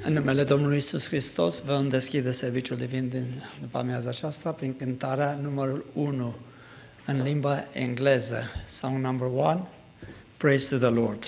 În numele Domnului Iisus Hristos vom deschide serviciul divin din după amiaza aceasta prin cântarea numărul 1 în limba engleză. Song number 1, Praise to the Lord.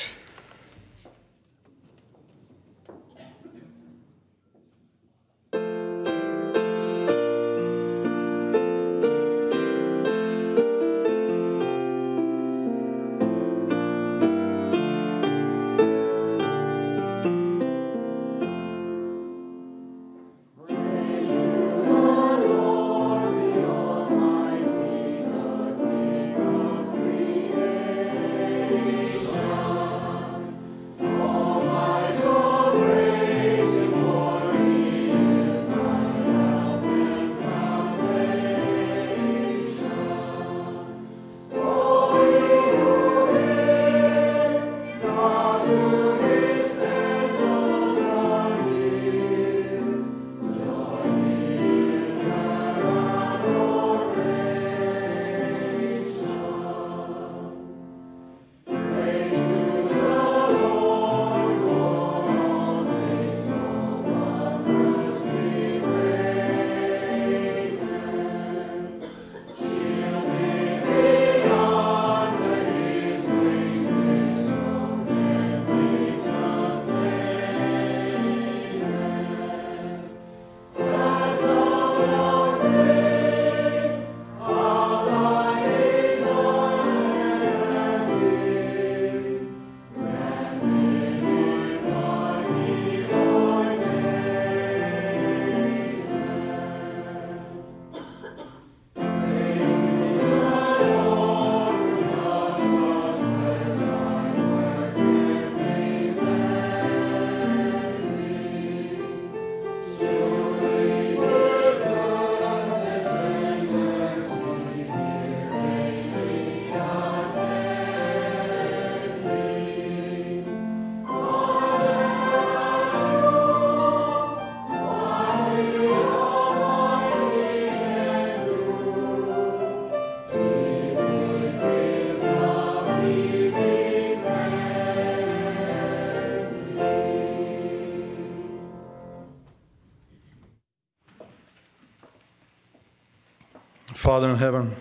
Father in heaven,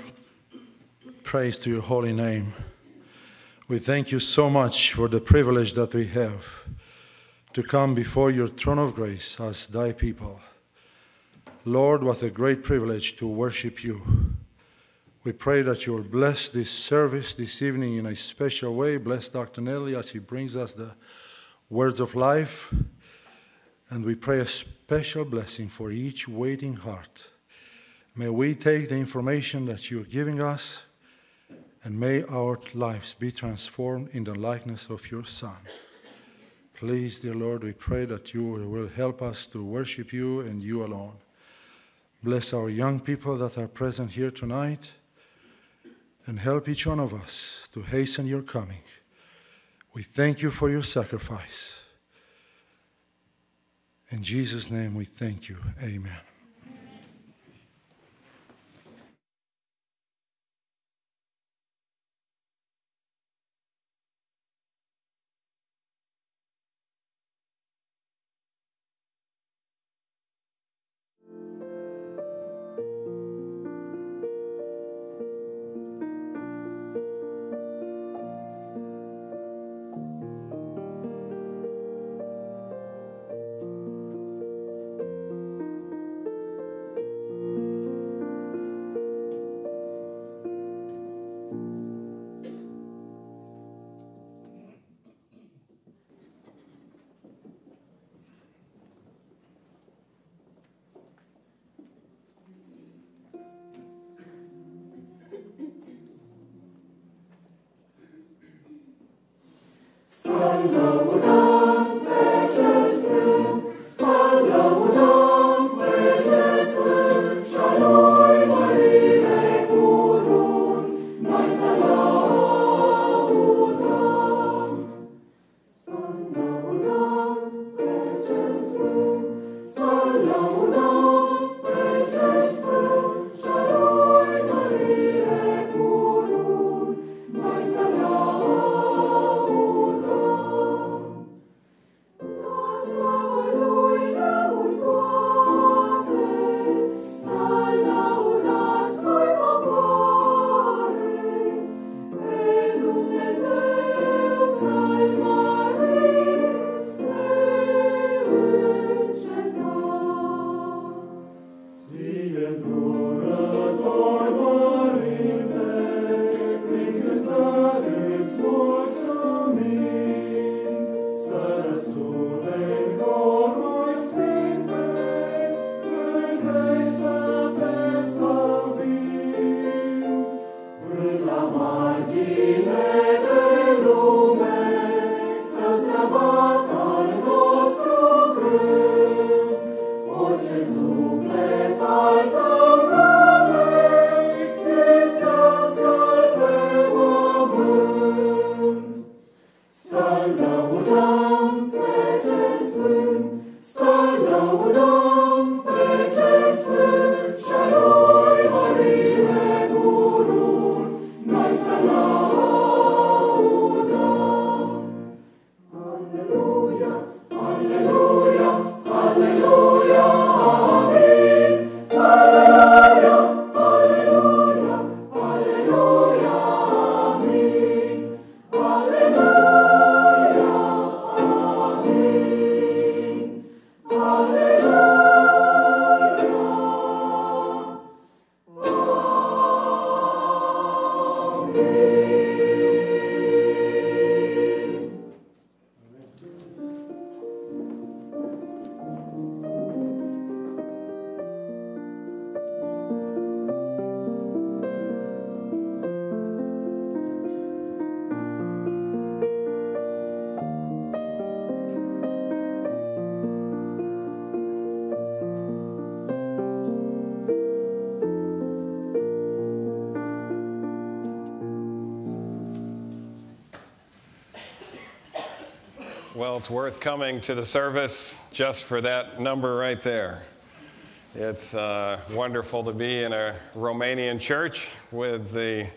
praise to your holy name. We thank you so much for the privilege that we have to come before your throne of grace as thy people. Lord, what a great privilege to worship you. We pray that you will bless this service this evening in a special way. Bless Dr. Nedley as he brings us the words of life. And we pray a special blessing for each waiting heart. May we take the information that you're giving us, and may our lives be transformed in the likeness of your Son. Please, dear Lord, we pray that you will help us to worship you and you alone. Bless our young people that are present here tonight, and help each one of us to hasten your coming. We thank you for your sacrifice. In Jesus' name we thank you. Amen. Well, it's worth coming to the service just for that number right there. It's wonderful to be in a Romanian church with the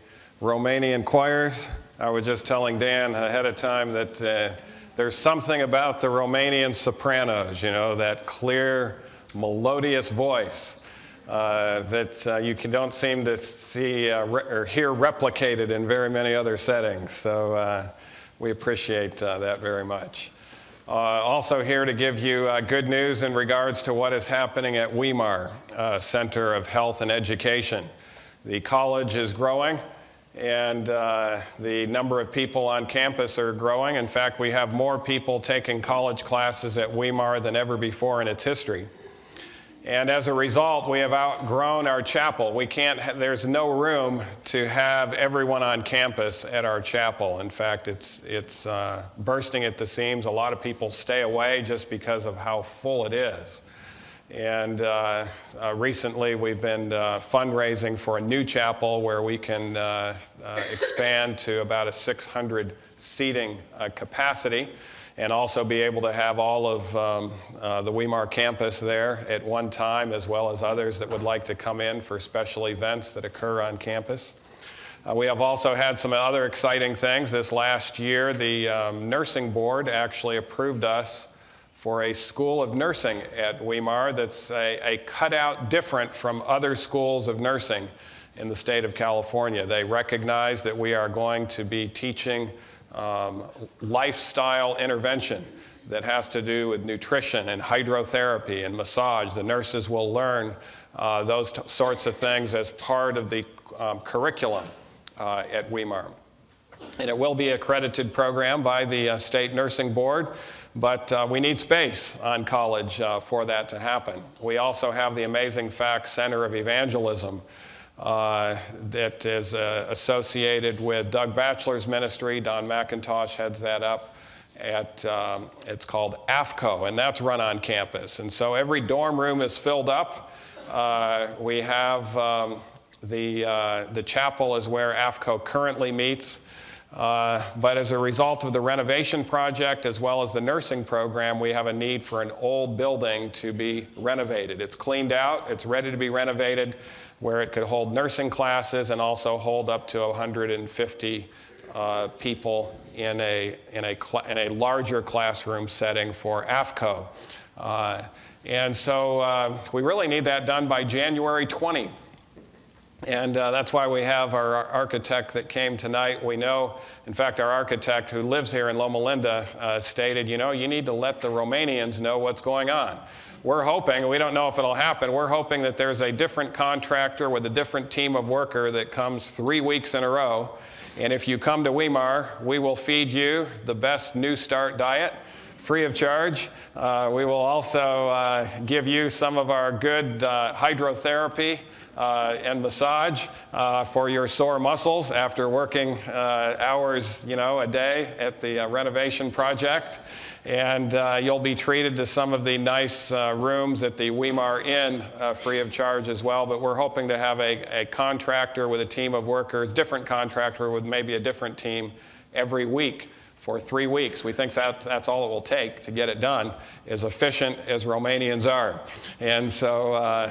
Romanian choirs. I was just telling Dan ahead of time that there's something about the Romanian sopranos, you know, that clear, melodious voice that you don't seem to see or hear replicated in very many other settings. So we appreciate that very much. Also here to give you good news in regards to what is happening at Weimar Center of Health and Education. The college is growing, and the number of people on campus are growing. In fact, we have more people taking college classes at Weimar than ever before in its history. And as a result, we have outgrown our chapel. There's no room to have everyone on campus at our chapel. In fact, it's bursting at the seams. A lot of people stay away just because of how full it is. And recently, we've been fundraising for a new chapel where we can expand to about a 600 seating capacity, and also be able to have all of the Weimar campus there at one time, as well as others that would like to come in for special events that occur on campus. We have also had some other exciting things. This last year, the nursing board actually approved us for a school of nursing at Weimar that's a cutout different from other schools of nursing in the state of California. They recognize that we are going to be teaching lifestyle intervention that has to do with nutrition and hydrotherapy and massage. The nurses will learn those sorts of things as part of the curriculum at Weimar. And it will be an accredited program by the state nursing board, but we need space on college for that to happen. We also have the Amazing Facts Center of Evangelism that is associated with Doug Batchelor's ministry. Don McIntosh heads that up at, it's called AFCO, and that's run on campus. And so every dorm room is filled up. We have the chapel is where AFCO currently meets. But as a result of the renovation project, as well as the nursing program, we have a need for an old building to be renovated. It's cleaned out, it's ready to be renovated, where it could hold nursing classes and also hold up to 150 people in a larger classroom setting for AFCO. And so we really need that done by January 20. And that's why we have our architect that came tonight. We know, in fact, our architect who lives here in Loma Linda stated, you know, you need to let the Romanians know what's going on. We're hoping, we don't know if it'll happen, we're hoping that there's a different contractor with a different team of worker that comes 3 weeks in a row. And if you come to Weimar, we will feed you the best New Start diet, free of charge. We will also give you some of our good hydrotherapy and massage for your sore muscles after working hours, you know, a day at the renovation project. And you'll be treated to some of the nice rooms at the Weimar Inn free of charge as well. But we're hoping to have a contractor with a team of workers, different contractor with maybe a different team every week for 3 weeks. We think that's all it will take to get it done, as efficient as Romanians are. And so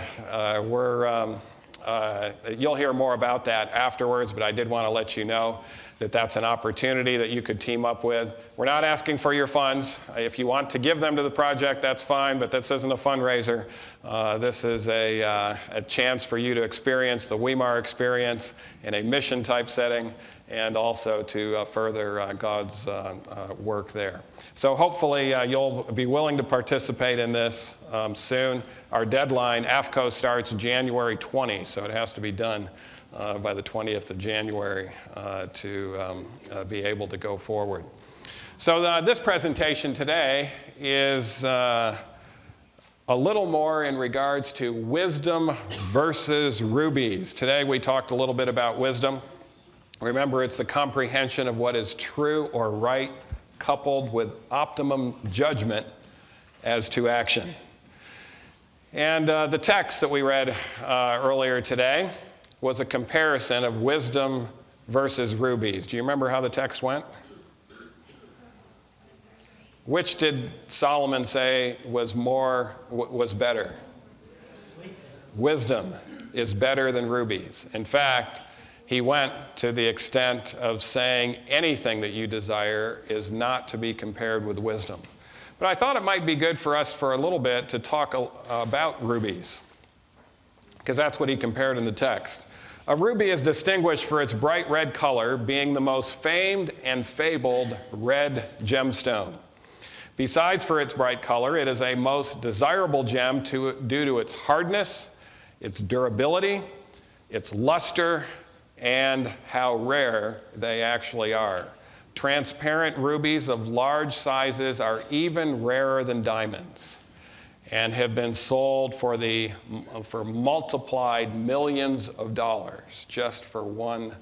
you'll hear more about that afterwards, but I did want to let you know that that's an opportunity that you could team up with. We're not asking for your funds. If you want to give them to the project, that's fine, but this isn't a fundraiser. This is a chance for you to experience the Weimar experience in a mission-type setting, and also to further God's work there. So hopefully you'll be willing to participate in this soon. Our deadline, AFCO, starts January 20, so it has to be done by the 20th of January to be able to go forward. So this presentation today is a little more in regards to wisdom versus rubies. Today we talked a little bit about wisdom. Remember, it's the comprehension of what is true or right, coupled with optimum judgment as to action. And the text that we read earlier today was a comparison of wisdom versus rubies. Do you remember how the text went? Which did Solomon say was better? Wisdom is better than rubies. In fact, he went to the extent of saying anything that you desire is not to be compared with wisdom. But I thought it might be good for us for a little bit to talk about rubies, because that's what he compared in the text. A ruby is distinguished for its bright red color, being the most famed and fabled red gemstone. Besides for its bright color, it is a most desirable gem due to its hardness, its durability, its luster, and how rare they actually are. Transparent rubies of large sizes are even rarer than diamonds and have been sold for multiplied millions of dollars just for one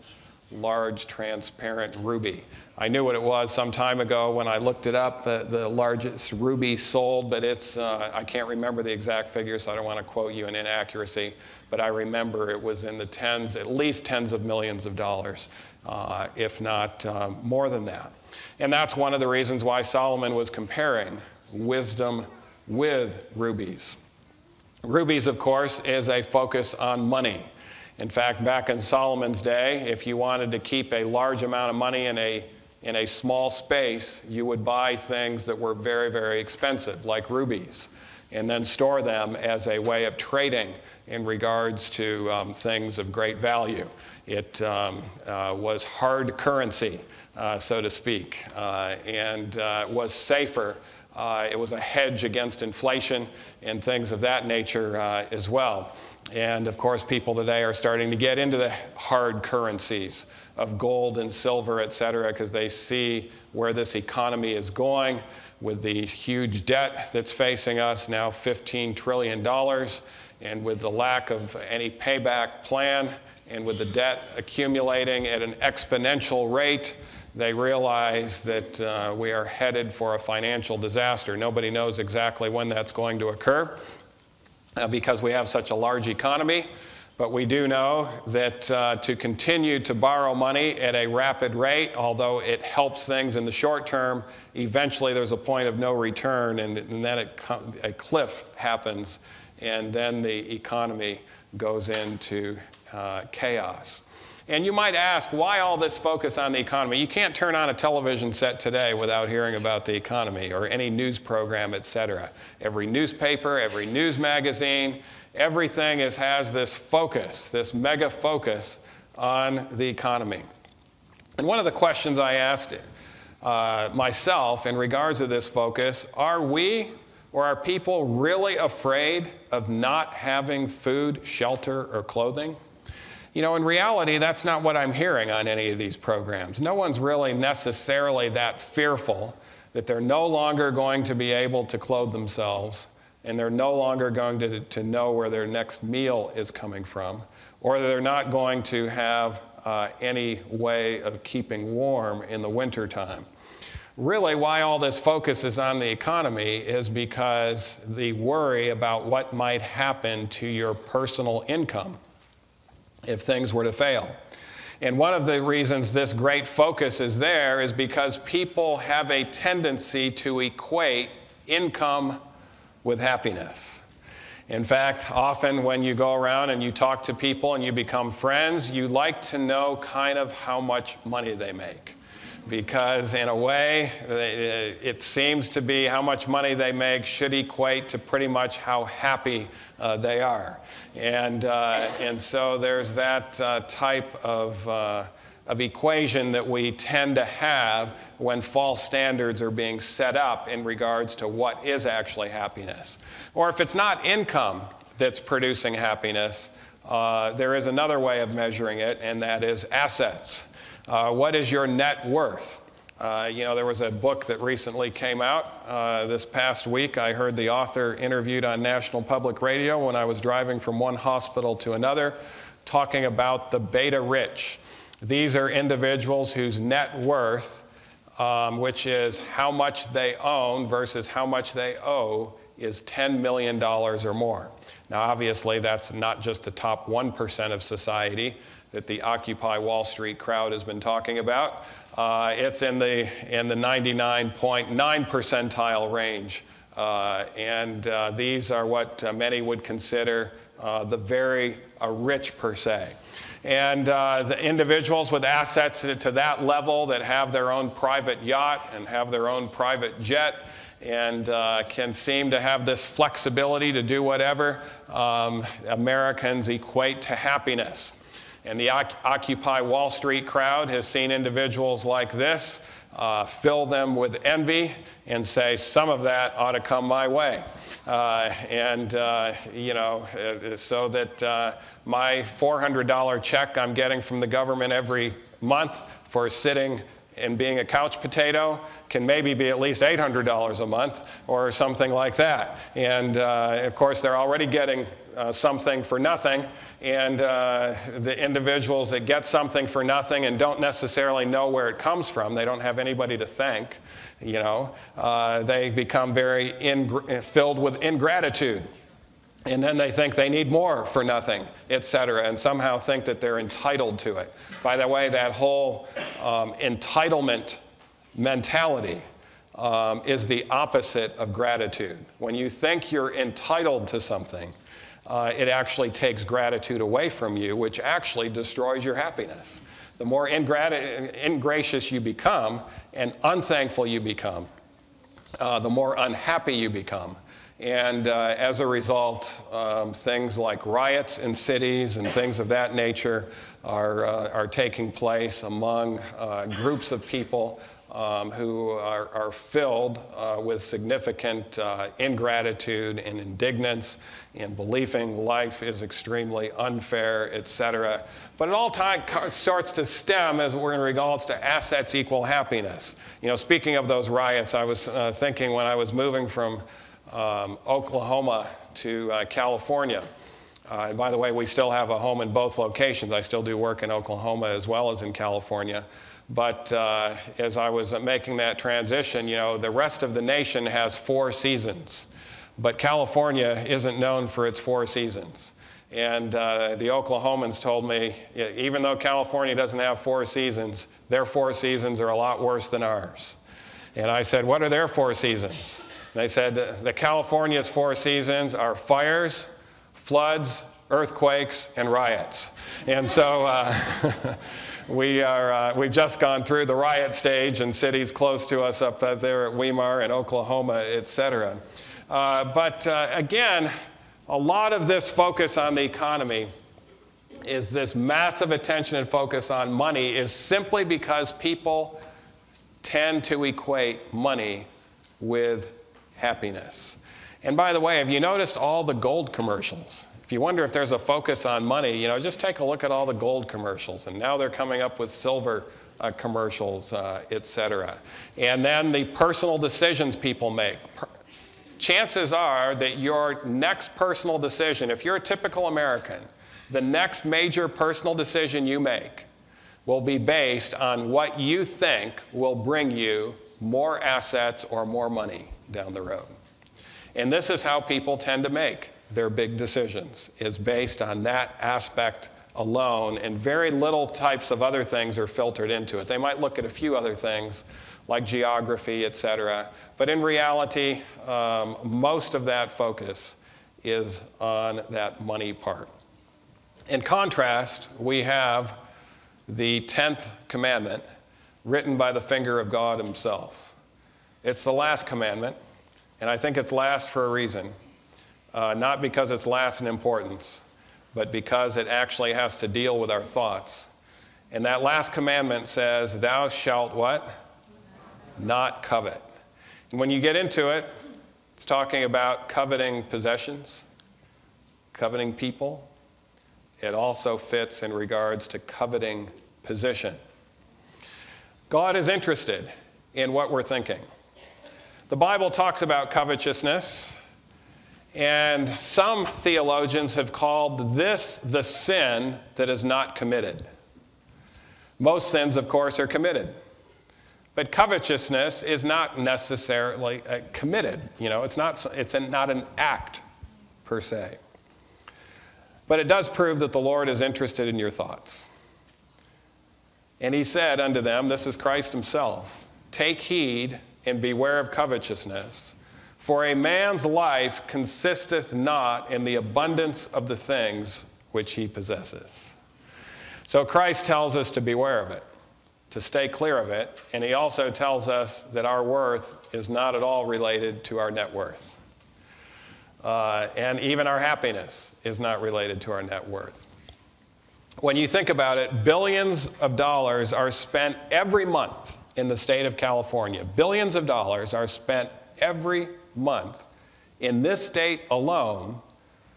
large transparent ruby. I knew what it was some time ago when I looked it up, the largest ruby sold, but it's, I can't remember the exact figure, so I don't want to quote you an inaccuracy, but I remember it was in the tens, at least tens of millions of dollars, if not more than that. And that's one of the reasons why Solomon was comparing wisdom with rubies. Rubies, of course, is a focus on money. In fact, back in Solomon's day, if you wanted to keep a large amount of money in a small space, you would buy things that were very, very expensive, like rubies, and then store them as a way of trading in regards to things of great value. It was hard currency, so to speak, and was safer. It was a hedge against inflation and things of that nature as well. And of course, people today are starting to get into the hard currencies of gold and silver, et cetera, because they see where this economy is going with the huge debt that's facing us, now $15 trillion, and with the lack of any payback plan, and with the debt accumulating at an exponential rate, they realize that we are headed for a financial disaster. Nobody knows exactly when that's going to occur because we have such a large economy. But we do know that to continue to borrow money at a rapid rate, although it helps things in the short term, eventually there's a point of no return, and then a cliff happens, and then the economy goes into chaos. And you might ask, why all this focus on the economy? You can't turn on a television set today without hearing about the economy or any news program, et cetera. Every newspaper, every news magazine, everything has this focus, this mega focus on the economy. And one of the questions I asked myself in regards to this focus, are we or are people really afraid of not having food, shelter, or clothing? You know, in reality, that's not what I'm hearing on any of these programs. No one's really necessarily that fearful that they're no longer going to be able to clothe themselves, and they're no longer going to know where their next meal is coming from, or they're not going to have any way of keeping warm in the wintertime. Really, why all this focus is on the economy is because the worry about what might happen to your personal income if things were to fail. And one of the reasons this great focus is there is because people have a tendency to equate income with happiness. In fact, often when you go around and you talk to people and you become friends, you like to know kind of how much money they make. Because in a way, it seems to be how much money they make should equate to pretty much how happy they are. And so there's that type of equation that we tend to have when false standards are being set up in regards to what is actually happiness. Or if it's not income that's producing happiness, there is another way of measuring it, and that is assets. What is your net worth? There was a book that recently came out this past week. I heard the author interviewed on National Public Radio when I was driving from one hospital to another, talking about the beta rich. These are individuals whose net worth, which is how much they own versus how much they owe, is $10 million or more. Now, obviously, that's not just the top 1% of society that the Occupy Wall Street crowd has been talking about. It's in the 99.9 percentile range. These are what many would consider the very rich per se. And the individuals with assets to that level that have their own private yacht and have their own private jet and can seem to have this flexibility to do whatever, Americans equate to happiness. And the Occupy Wall Street crowd has seen individuals like this fill them with envy and say, some of that ought to come my way. So that my $400 check I'm getting from the government every month for sitting and being a couch potato can maybe be at least $800 a month or something like that. And of course, they're already getting something for nothing. And the individuals that get something for nothing and don't necessarily know where it comes from, they don't have anybody to thank, they become very filled with ingratitude. And then they think they need more for nothing, et cetera, and somehow think that they're entitled to it. By the way, that whole entitlement mentality is the opposite of gratitude. When you think you're entitled to something, it actually takes gratitude away from you, which actually destroys your happiness. The more ingracious you become and unthankful you become, the more unhappy you become. And as a result, things like riots in cities and things of that nature are taking place among groups of people who are filled with significant ingratitude and indignance and believing life is extremely unfair, et cetera. But it all starts to stem as we're in regards to assets equal happiness. Speaking of those riots, I was thinking when I was moving from Oklahoma to California. And by the way, we still have a home in both locations. I still do work in Oklahoma as well as in California. But as I was making that transition, the rest of the nation has 4 seasons. But California isn't known for its 4 seasons. And the Oklahomans told me, even though California doesn't have 4 seasons, their 4 seasons are a lot worse than ours. And I said, what are their 4 seasons? And they said, the California's 4 seasons are fires, floods, earthquakes, and riots. And so we've just gone through the riot stage in cities close to us up there at Weimar and Oklahoma, et cetera. Again, a lot of this focus on the economy is this massive attention and focus on money is simply because people tend to equate money with happiness. And by the way, have you noticed all the gold commercials? If you wonder if there's a focus on money, just take a look at all the gold commercials. And now they're coming up with silver commercials, et cetera. And then the personal decisions people make. Chances are that your next personal decision, if you're a typical American, the next major personal decision you make will be based on what you think will bring you more assets or more money down the road. And this is how people tend to make their big decisions, is based on that aspect alone, and very little types of other things are filtered into it. They might look at a few other things like geography, etc. But in reality, most of that focus is on that money part. In contrast, we have the 10th commandment written by the finger of God himself. It's the last commandment, and I think it's last for a reason. Not because it's last in importance, but because it actually has to deal with our thoughts. And that last commandment says, thou shalt what? Not covet. And when you get into it, it's talking about coveting possessions, coveting people. It also fits in regards to coveting position. God is interested in what we're thinking. The Bible talks about covetousness, and some theologians have called this the sin that is not committed. Most sins, of course, are committed. But covetousness is not necessarily committed. You know, it's not an act per se. But it does prove that the Lord is interested in your thoughts. And he said unto them, this is Christ himself, take heed and beware of covetousness, for a man's life consisteth not in the abundance of the things which he possesses. So Christ tells us to beware of it, to stay clear of it, and he also tells us that our worth is not at all related to our net worth. And even our happiness is not related to our net worth. When you think about it, billions of dollars are spent every month in the state of California. Billions of dollars are spent every month in this state alone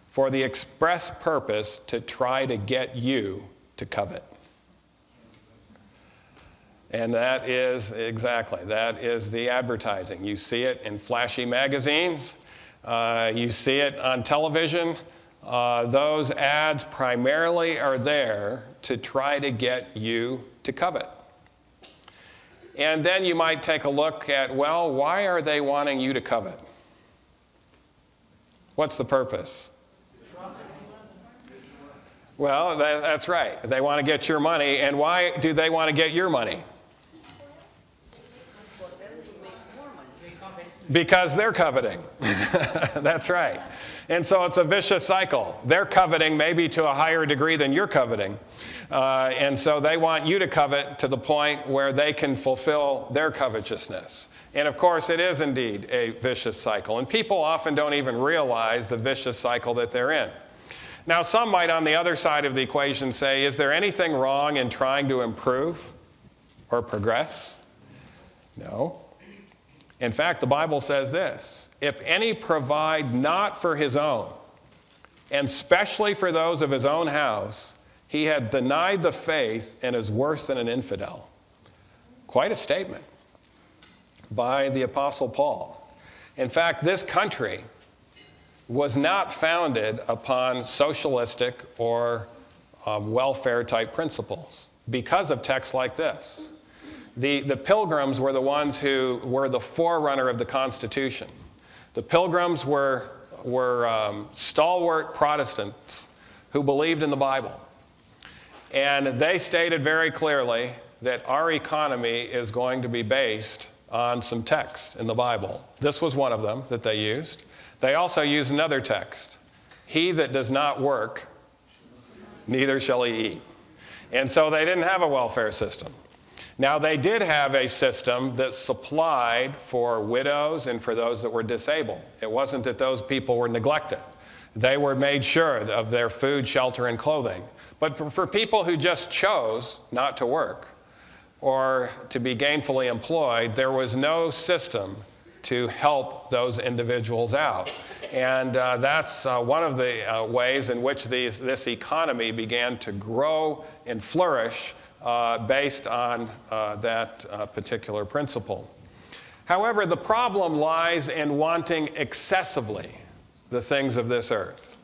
for the express purpose to try to get you to covet. And that is the advertising. You see it in flashy magazines. You see it on television. Those ads primarily are there to try to get you to covet. And then you might take a look at, well, why are they wanting you to covet? What's the purpose? Well, that's right. They want to get your money. And why do they want to get your money? Because they're coveting. That's right. And so it's a vicious cycle. They're coveting maybe to a higher degree than you're coveting. And so they want you to covet to the point where they can fulfill their covetousness. And of course, it is indeed a vicious cycle. And people often don't even realize the vicious cycle that they're in. Now, some might on the other side of the equation say, is there anything wrong in trying to improve or progress? No. In fact, the Bible says this, if any provide not for his own, and especially for those of his own house, he had denied the faith and is worse than an infidel. Quite a statement by the Apostle Paul. In fact, this country was not founded upon socialistic or welfare-type principles because of texts like this. The Pilgrims were the ones who were the forerunner of the Constitution. The Pilgrims were stalwart Protestants who believed in the Bible. And they stated very clearly that our economy is going to be based on some text in the Bible. This was one of them that they used. They also used another text. He that does not work, neither shall he eat. And so they didn't have a welfare system. Now, they did have a system that supplied for widows and for those that were disabled. It wasn't that those people were neglected. They were made sure of their food, shelter, and clothing. But for people who just chose not to work or to be gainfully employed, there was no system to help those individuals out. And that's one of the ways in which this economy began to grow and flourish based on that particular principle. However, the problem lies in wanting excessively the things of this earth.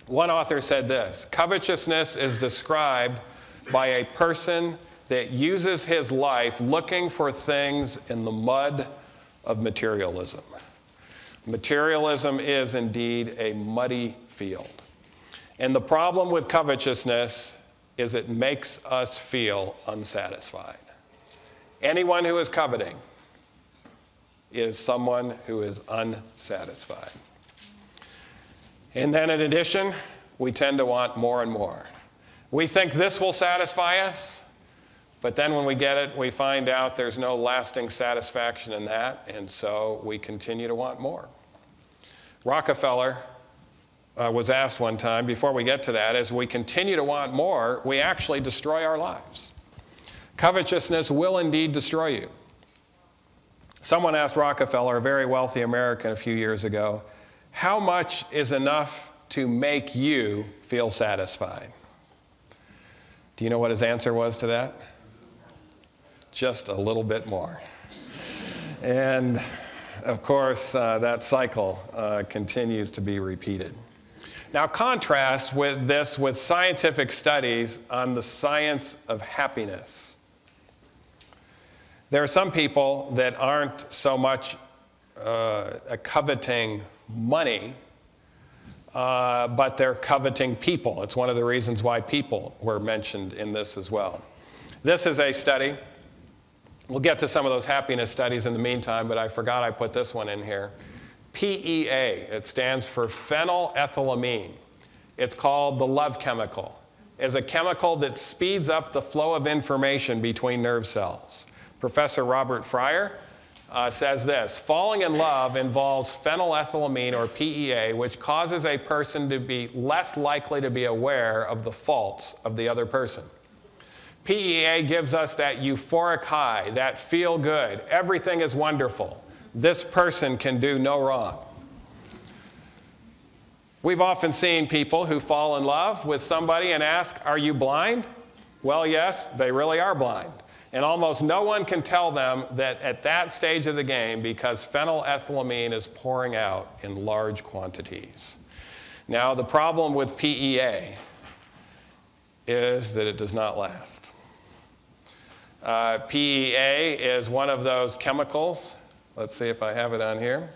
One author said this, covetousness is described by a person that uses his life looking for things in the mud of materialism. Materialism is indeed a muddy field. And the problem with covetousness is it makes us feel unsatisfied. Anyone who is coveting is someone who is unsatisfied. And then in addition, we tend to want more and more. We think this will satisfy us, but then when we get it, we find out there's no lasting satisfaction in that, and so we continue to want more. Rockefeller was asked one time, before we get to that, as we continue to want more, we actually destroy our lives. Covetousness will indeed destroy you. Someone asked Rockefeller, a very wealthy American, a few years ago, how much is enough to make you feel satisfied? Do you know what his answer was to that? Just a little bit more. And of course, that cycle continues to be repeated. Now contrast with this with scientific studies on the science of happiness. There are some people that aren't so much coveting money, but they're coveting people. It's one of the reasons why people were mentioned in this as well. This is a study. We'll get to some of those happiness studies in the meantime, but I forgot I put this one in here. PEA, it stands for phenylethylamine. It's called the love chemical. It's a chemical that speeds up the flow of information between nerve cells. Professor Robert Fryer says this: falling in love involves phenylethylamine, or PEA, which causes a person to be less likely to be aware of the faults of the other person. PEA gives us that euphoric high, that feel good, everything is wonderful. This person can do no wrong. We've often seen people who fall in love with somebody and ask, are you blind? Well, yes, they really are blind. And almost no one can tell them that at that stage of the game, because phenylethylamine is pouring out in large quantities. Now, the problem with PEA is that it does not last. PEA is one of those chemicals. Let's see if I have it on here.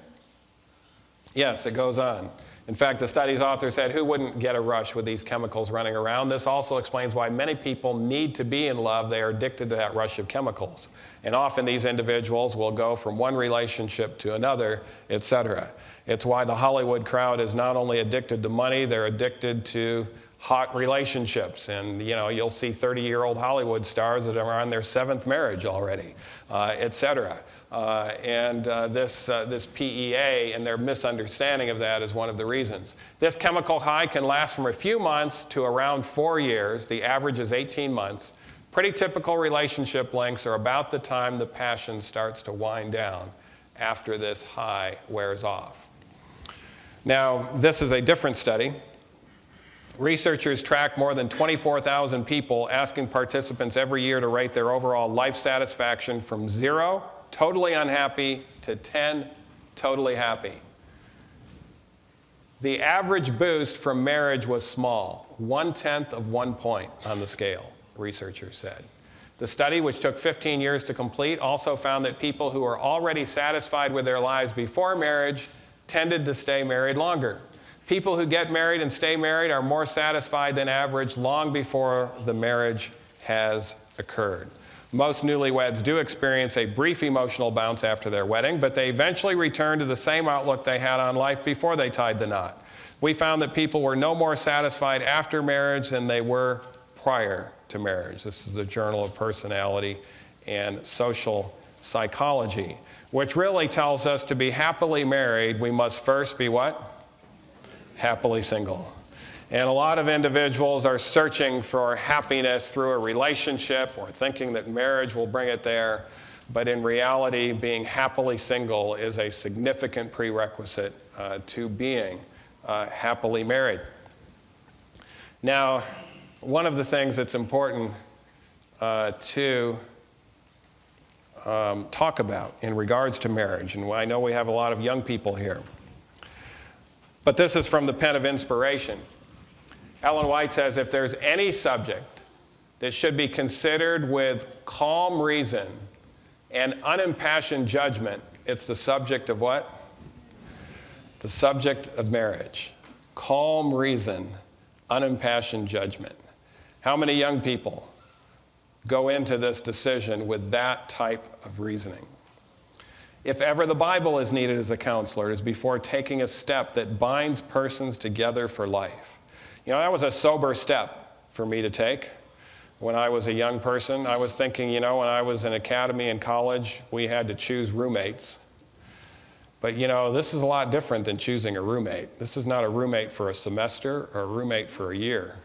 Yes, it goes on. In fact, the study's author said, who wouldn't get a rush with these chemicals running around? This also explains why many people need to be in love. They are addicted to that rush of chemicals. And often these individuals will go from one relationship to another, etc. It's why the Hollywood crowd is not only addicted to money, they're addicted to hot relationships. And you'll see 30-year-old Hollywood stars that are on their 7th marriage already, etc. This PEA and their misunderstanding of that is one of the reasons. This chemical high can last from a few months to around 4 years. The average is 18 months. Pretty typical relationship lengths are about the time the passion starts to wind down after this high wears off. Now, this is a different study. Researchers tracked more than 24,000 people, asking participants every year to rate their overall life satisfaction from 0, totally unhappy, to 10, totally happy. The average boost from marriage was small, 1/10 of 1 point on the scale, researchers said. The study, which took 15 years to complete, also found that people who were already satisfied with their lives before marriage tended to stay married longer. People who get married and stay married are more satisfied than average long before the marriage has occurred. Most newlyweds do experience a brief emotional bounce after their wedding, but they eventually return to the same outlook they had on life before they tied the knot. We found that people were no more satisfied after marriage than they were prior to marriage. This is the Journal of Personality and Social Psychology, which really tells us to be happily married, we must first be what? Happily single. And a lot of individuals are searching for happiness through a relationship or thinking that marriage will bring it there. But in reality, being happily single is a significant prerequisite to being happily married. Now, one of the things that's important to talk about in regards to marriage, and I know we have a lot of young people here, but this is from the pen of inspiration. Ellen White says, if there's any subject that should be considered with calm reason and unimpassioned judgment, it's the subject of what? The subject of marriage. Calm reason, unimpassioned judgment. How many young people go into this decision with that type of reasoning? If ever the Bible is needed as a counselor, it is before taking a step that binds persons together for life. You know, that was a sober step for me to take when I was a young person. I was thinking, you know, when I was in academy and college, we had to choose roommates. But, you know, this is a lot different than choosing a roommate. This is not a roommate for a semester or a roommate for a year.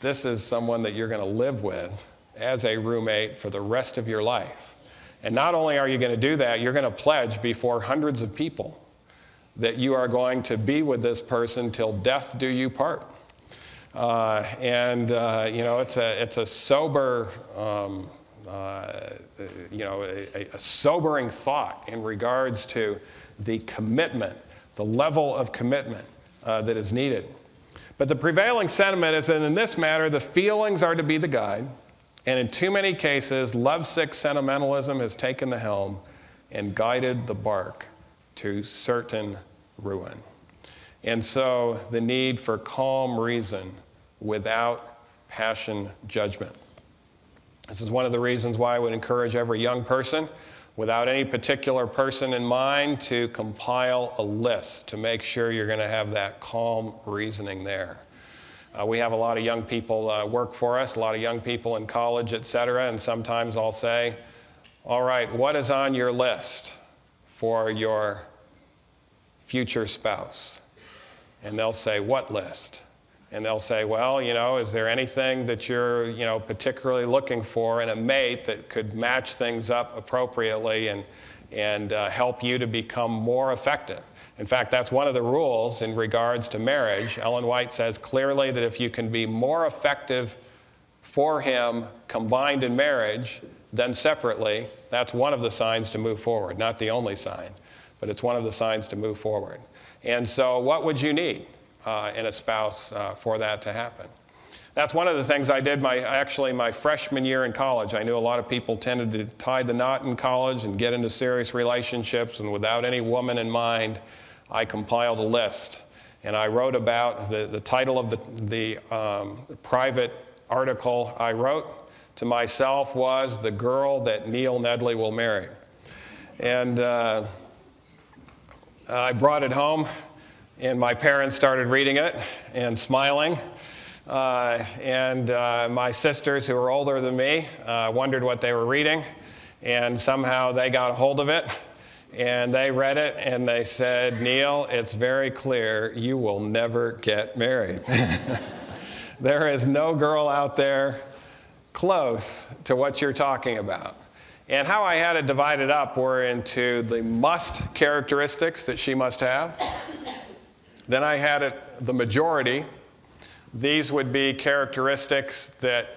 This is someone that you're going to live with as a roommate for the rest of your life. And not only are you going to do that, you're going to pledge before hundreds of people that you are going to be with this person till death do you part. You know, it's a sober, you know, a sobering thought in regards to the commitment, the level of commitment that is needed. But the prevailing sentiment is that in this matter, the feelings are to be the guide. And in too many cases, lovesick sentimentalism has taken the helm and guided the bark to certain ruin. And so the need for calm reason without passion judgment. This is one of the reasons why I would encourage every young person, without any particular person in mind, to compile a list to make sure you're going to have that calm reasoning there. We have a lot of young people work for us, a lot of young people in college, et cetera, and sometimes I'll say, all right, what is on your list for your future spouse? And they'll say, what list? And they'll say, well, you know, is there anything that you're, you know, particularly looking for in a mate that could match things up appropriately and help you to become more effective? In fact, that's one of the rules in regards to marriage. Ellen White says clearly that if you can be more effective for him combined in marriage than separately, that's one of the signs to move forward. Not the only sign, but it's one of the signs to move forward. And so what would you need in a spouse for that to happen? That's one of the things I did actually my freshman year in college. I knew a lot of people tended to tie the knot in college and get into serious relationships, and without any woman in mind, I compiled a list. And I wrote about, the title of the private article I wrote to myself was "The Girl That Neil Nedley Will Marry." And I brought it home, and my parents started reading it and smiling. My sisters, who were older than me, wondered what they were reading, and somehow they got a hold of it, and they read it, and they said, "Neil, it's very clear you will never get married." There is no girl out there close to what you're talking about. And how I had it divided up were into the must characteristics that she must have. Then I had it the majority. These would be characteristics that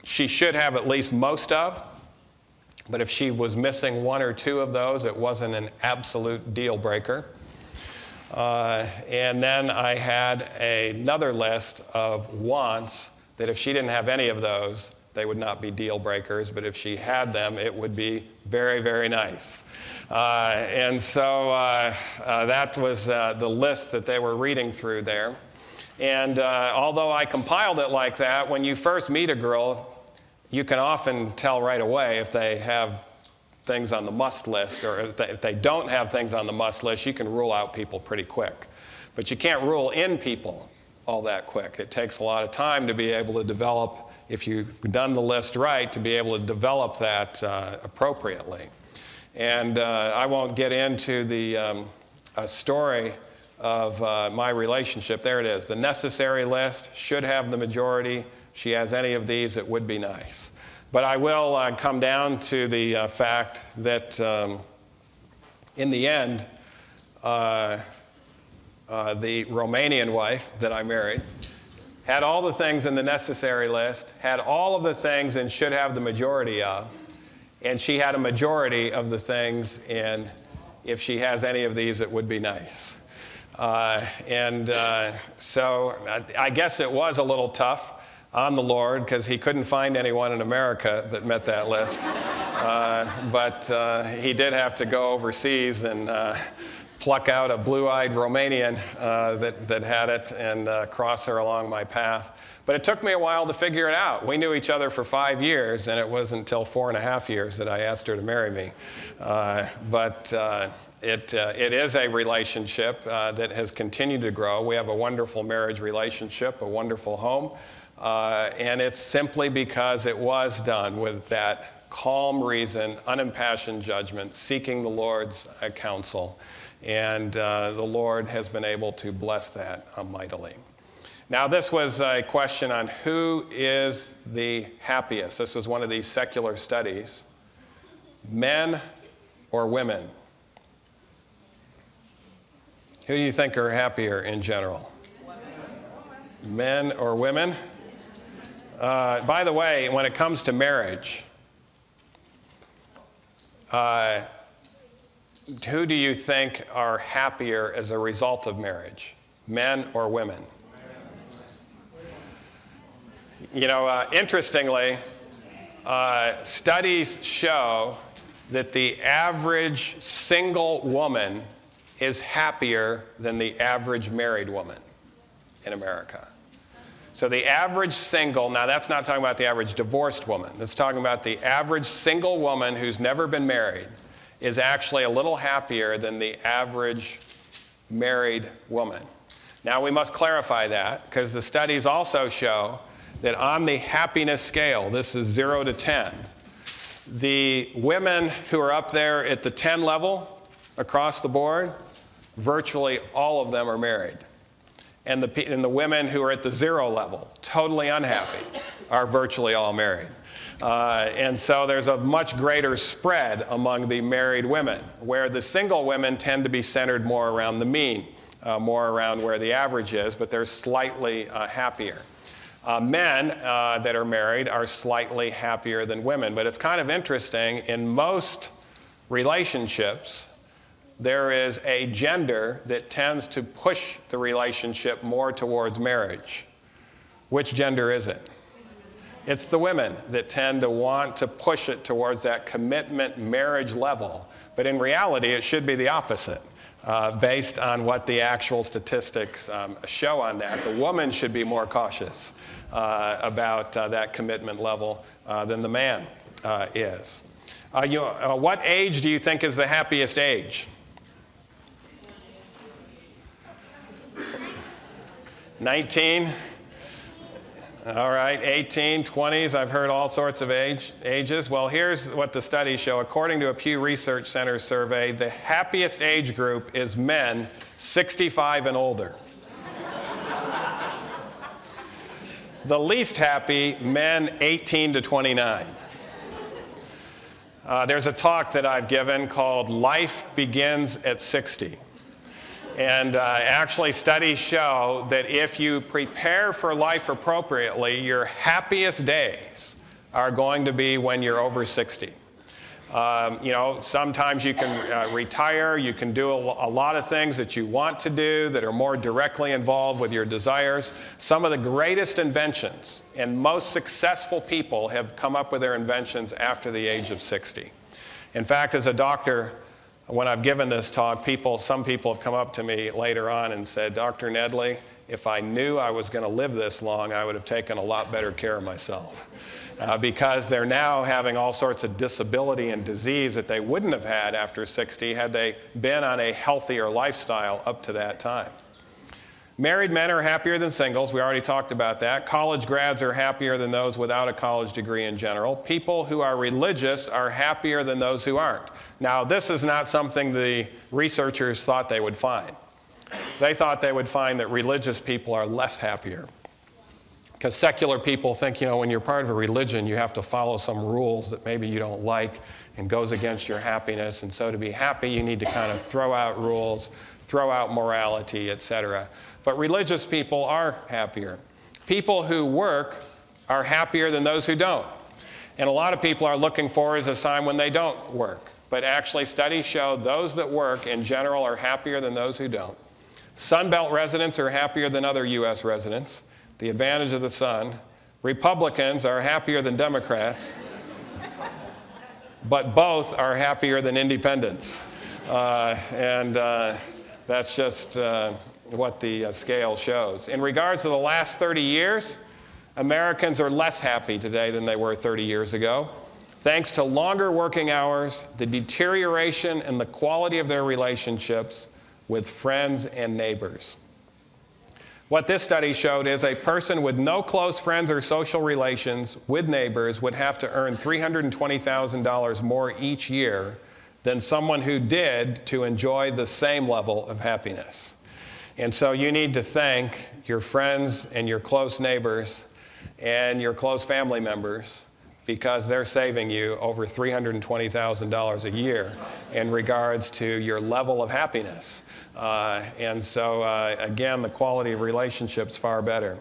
she should have at least most of. But if she was missing one or two of those, it wasn't an absolute deal breaker. And then I had another list of wants that if she didn't have any of those, they would not be deal breakers. But if she had them, it would be very, very nice. And so that was the list that they were reading through there. And although I compiled it like that, when you first meet a girl, you can often tell right away if they have things on the must list, or if they don't have things on the must list, you can rule out people pretty quick. But you can't rule in people all that quick. It takes a lot of time to be able to develop, if you've done the list right, to be able to develop that appropriately. And I won't get into the story of my relationship. There it is. The necessary list should have the majority. If she has any of these, it would be nice. But I will come down to the fact that in the end, the Romanian wife that I married had all the things in the necessary list, had all of the things and should have the majority of, and she had a majority of the things, and if she has any of these, it would be nice. So I guess it was a little tough on the Lord, because he couldn't find anyone in America that met that list. But he did have to go overseas and pluck out a blue-eyed Romanian that had it and cross her along my path. But it took me a while to figure it out. We knew each other for 5 years, and it wasn't until 4.5 years that I asked her to marry me. It is a relationship that has continued to grow. We have a wonderful marriage relationship, a wonderful home, and it's simply because it was done with that calm reason, unimpassioned judgment, seeking the Lord's counsel, and the Lord has been able to bless that mightily. Now, this was a question on who is the happiest. This was one of these secular studies. Men or women? Who do you think are happier in general? Men or women? By the way, when it comes to marriage, who do you think are happier as a result of marriage? Men or women? You know, interestingly, studies show that the average single woman is happier than the average married woman in America. So the average single, now that's not talking about the average divorced woman, that's talking about the average single woman who's never been married is actually a little happier than the average married woman. Now we must clarify that because the studies also show that on the happiness scale, this is 0 to 10, the women who are up there at the 10 level across the board, virtually all of them are married. And the women who are at the 0 level, totally unhappy, are virtually all married. And so there's a much greater spread among the married women, where the single women tend to be centered more around the mean, more around where the average is, but they're slightly happier. Men that are married are slightly happier than women, but it's kind of interesting. In most relationships, there is a gender that tends to push the relationship more towards marriage. Which gender is it? It's the women that tend to want to push it towards that commitment marriage level. But in reality, it should be the opposite. Based on what the actual statistics show on that. The woman should be more cautious about that commitment level than the man is. What age do you think is the happiest age? 19? All right, 18, 20s, I've heard all sorts of ages. Well, here's what the studies show. According to a Pew Research Center survey, the happiest age group is men 65 and older. The least happy, men 18 to 29. There's a talk that I've given called Life Begins at 60. And actually, studies show that if you prepare for life appropriately, your happiest days are going to be when you're over 60. You know, sometimes you can retire, you can do a lot of things that you want to do that are more directly involved with your desires. Some of the greatest inventions and most successful people have come up with their inventions after the age of 60. In fact, as a doctor, when I've given this talk, some people have come up to me later on and said, Dr. Nedley, if I knew I was going to live this long, I would have taken a lot better care of myself. Because they're now having all sorts of disability and disease that they wouldn't have had after 60 had they been on a healthier lifestyle up to that time. Married men are happier than singles. We already talked about that. College grads are happier than those without a college degree in general. People who are religious are happier than those who aren't. Now, this is not something the researchers thought they would find. They thought they would find that religious people are less happier. Because secular people think, you know, when you're part of a religion, you have to follow some rules that maybe you don't like and goes against your happiness. And so to be happy, you need to kind of throw out rules, throw out morality, etc. But religious people are happier. People who work are happier than those who don't. And a lot of people are looking forward to a time when they don't work. But actually, studies show those that work in general are happier than those who don't. Sunbelt residents are happier than other U.S. residents. The advantage of the sun. Republicans are happier than Democrats. But both are happier than independents. That's just what the scale shows. In regards to the last 30 years, Americans are less happy today than they were 30 years ago, thanks to longer working hours, the deterioration in the quality of their relationships with friends and neighbors. What this study showed is a person with no close friends or social relations with neighbors would have to earn $320,000 more each year than someone who did to enjoy the same level of happiness. And so you need to thank your friends and your close neighbors and your close family members, because they're saving you over $320,000 a year in regards to your level of happiness. Again, the quality of relationships far better.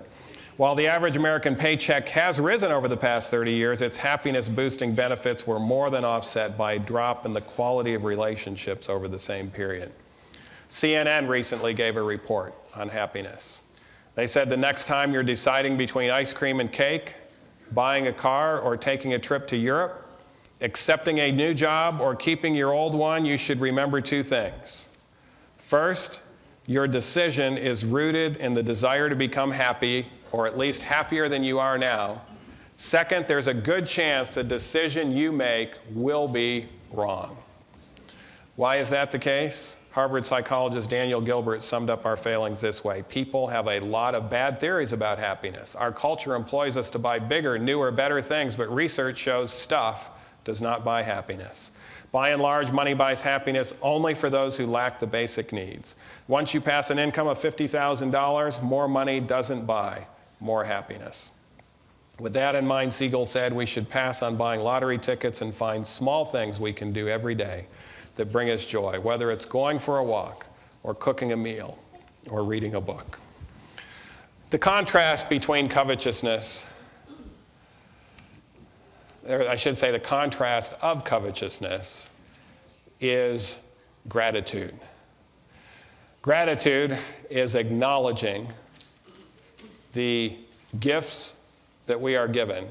While the average American paycheck has risen over the past 30 years, its happiness-boosting benefits were more than offset by a drop in the quality of relationships over the same period. CNN recently gave a report on happiness. They said the next time you're deciding between ice cream and cake, buying a car or taking a trip to Europe, accepting a new job or keeping your old one, you should remember two things. First, your decision is rooted in the desire to become happy, or at least happier than you are now. Second, there's a good chance the decision you make will be wrong. Why is that the case? Harvard psychologist Daniel Gilbert summed up our failings this way: people have a lot of bad theories about happiness. Our culture employs us to buy bigger, newer, better things, but research shows stuff does not buy happiness. By and large, money buys happiness only for those who lack the basic needs. Once you pass an income of $50,000, more money doesn't buy more happiness. With that in mind, Siegel said we should pass on buying lottery tickets and find small things we can do every day that bring us joy, whether it's going for a walk or cooking a meal or reading a book. The contrast between covetousness, or I should say the contrast of covetousness, is gratitude. Gratitude is acknowledging the gifts that we are given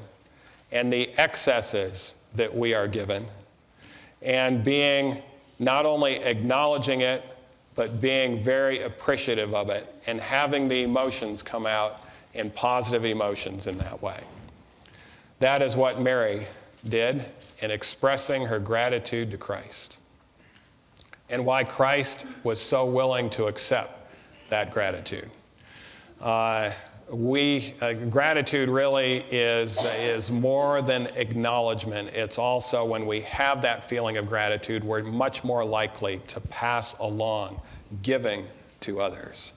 and the excesses that we are given, and being not only acknowledging it, but being very appreciative of it and having the emotions come out in positive emotions in that way. That is what Mary did in expressing her gratitude to Christ, and why Christ was so willing to accept that gratitude. Gratitude really is more than acknowledgement. It's also, when we have that feeling of gratitude, we're much more likely to pass along giving to others.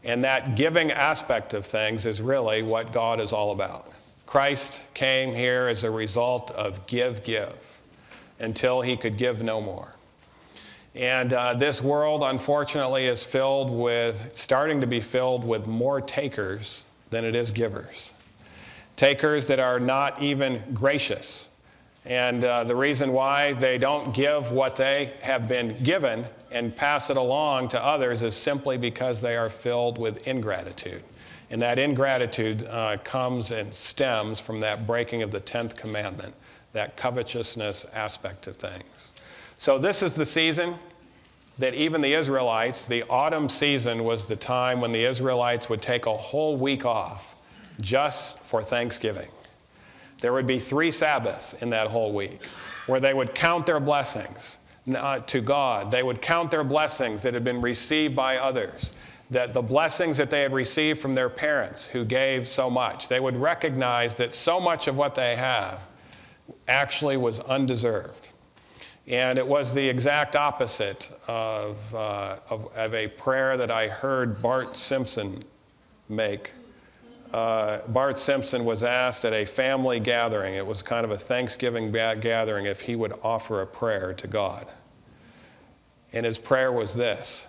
And that giving aspect of things is really what God is all about. Christ came here as a result of give, until he could give no more. And this world, unfortunately, is starting to be filled with more takers than it is givers. Takers that are not even gracious. And the reason why they don't give what they have been given and pass it along to others is simply because they are filled with ingratitude. And that ingratitude comes and stems from that breaking of the 10th commandment, that covetousness aspect of things. So this is the season that even the Israelites, the autumn season was the time when the Israelites would take a whole week off just for Thanksgiving. There would be 3 Sabbaths in that whole week where they would count their blessings to God. They would count their blessings that had been received by others, that the blessings that they had received from their parents who gave so much. They would recognize that so much of what they have actually was undeserved. And it was the exact opposite of a prayer that I heard Bart Simpson make. Bart Simpson was asked at a family gathering, it was kind of a Thanksgiving gathering, if he would offer a prayer to God. And his prayer was this: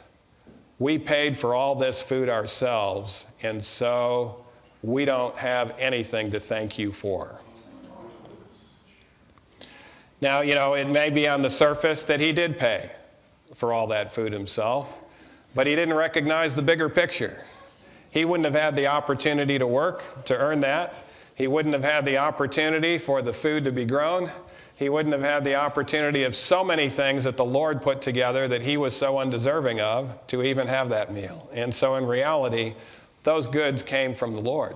we paid for all this food ourselves, and so we don't have anything to thank you for. Now, it may be on the surface that he did pay for all that food himself, but he didn't recognize the bigger picture. He wouldn't have had the opportunity to work to earn that. He wouldn't have had the opportunity for the food to be grown. he wouldn't have had the opportunity of so many things that the Lord put together that he was so undeserving of to even have that meal. And so in reality, those goods came from the Lord.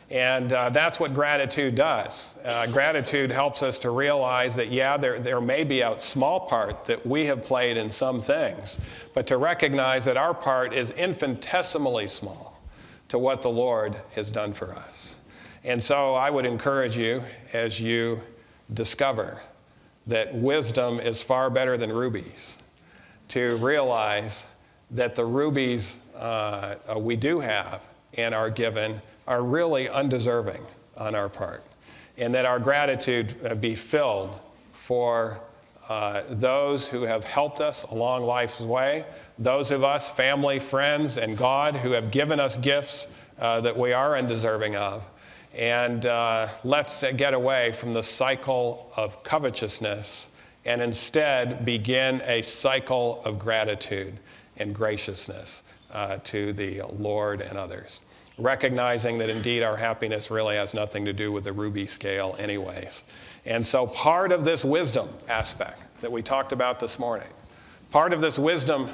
And that's what gratitude does. Gratitude helps us to realize that, yeah, there may be a small part that we have played in some things, but to recognize that our part is infinitesimally small to what the Lord has done for us. And so I would encourage you, as you discover that wisdom is far better than rubies, to realize that the rubies we do have and are given are really undeserving on our part, and that our gratitude be filled for those who have helped us along life's way, those of us, family, friends, and God, who have given us gifts that we are undeserving of. And let's get away from the cycle of covetousness and instead begin a cycle of gratitude and graciousness to the Lord and others, recognizing that indeed our happiness really has nothing to do with the ruby scale anyways. And so part of this wisdom aspect that we talked about this morning, part of this wisdom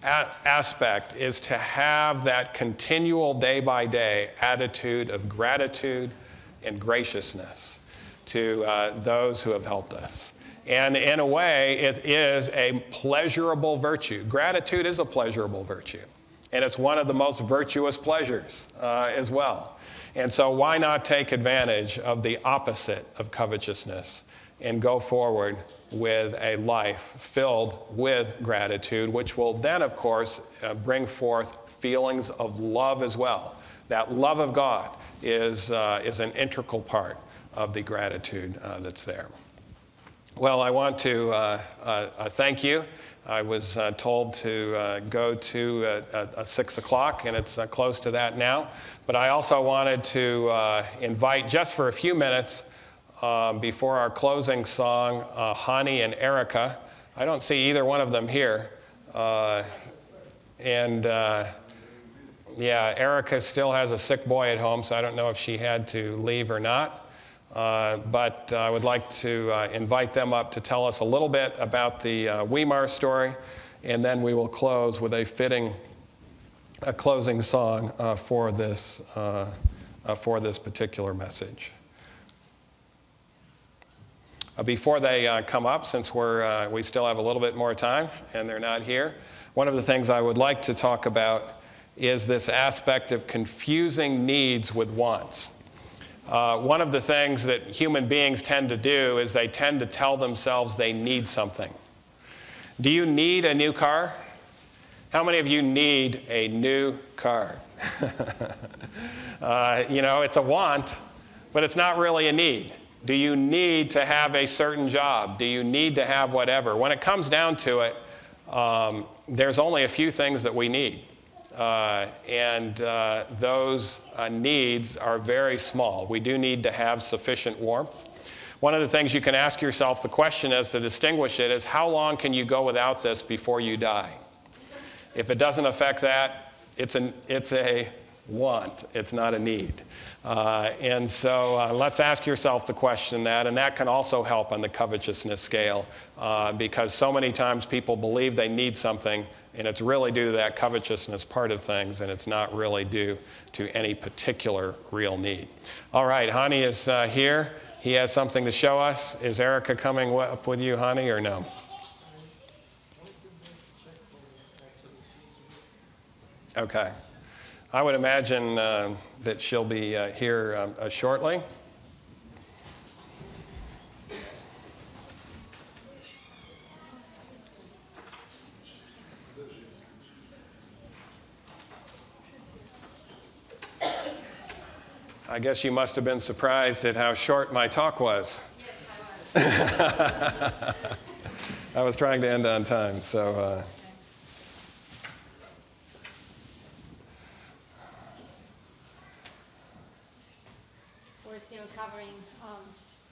aspect is to have that continual day-by-day attitude of gratitude and graciousness to those who have helped us. And in a way, it is a pleasurable virtue. Gratitude is a pleasurable virtue. And it's one of the most virtuous pleasures as well. And so why not take advantage of the opposite of covetousness and go forward with a life filled with gratitude, which will then, of course, bring forth feelings of love as well. That love of God is an integral part of the gratitude that's there. Well, I want to thank you. I was told to go to 6 o'clock, and it's close to that now. But I also wanted to invite, just for a few minutes before our closing song, Hani and Erica. I don't see either one of them here. Yeah, Erica still has a sick boy at home, so I don't know if she had to leave or not. But I would like to invite them up to tell us a little bit about the Weimar story, and then we will close with a fitting closing song for this particular message. Before they come up, since we still have a little bit more time and they're not here, one of the things I would like to talk about is this aspect of confusing needs with wants. One of the things that human beings tend to do is they tend to tell themselves they need something. Do you need a new car? How many of you need a new car? You know, it's a want, but it's not really a need. Do you need to have a certain job? Do you need to have whatever? When it comes down to it, there's only a few things that we need. Those needs are very small. We do need to have sufficient warmth. One of the things you can ask yourself, the question is to distinguish it, is how long can you go without this before you die? If it doesn't affect that, it's a want. It's not a need. So let's ask yourself the question and that can also help on the covetousness scale because so many times people believe they need something, and it's really due to that covetousness part of things, and it's not really due to any particular real need. All right, Hani is here. He has something to show us. Is Erica coming up with you, Hani, or no? Okay. I would imagine that she'll be here shortly. I guess you must have been surprised at how short my talk was. Yes, I was trying to end on time, so... We're still covering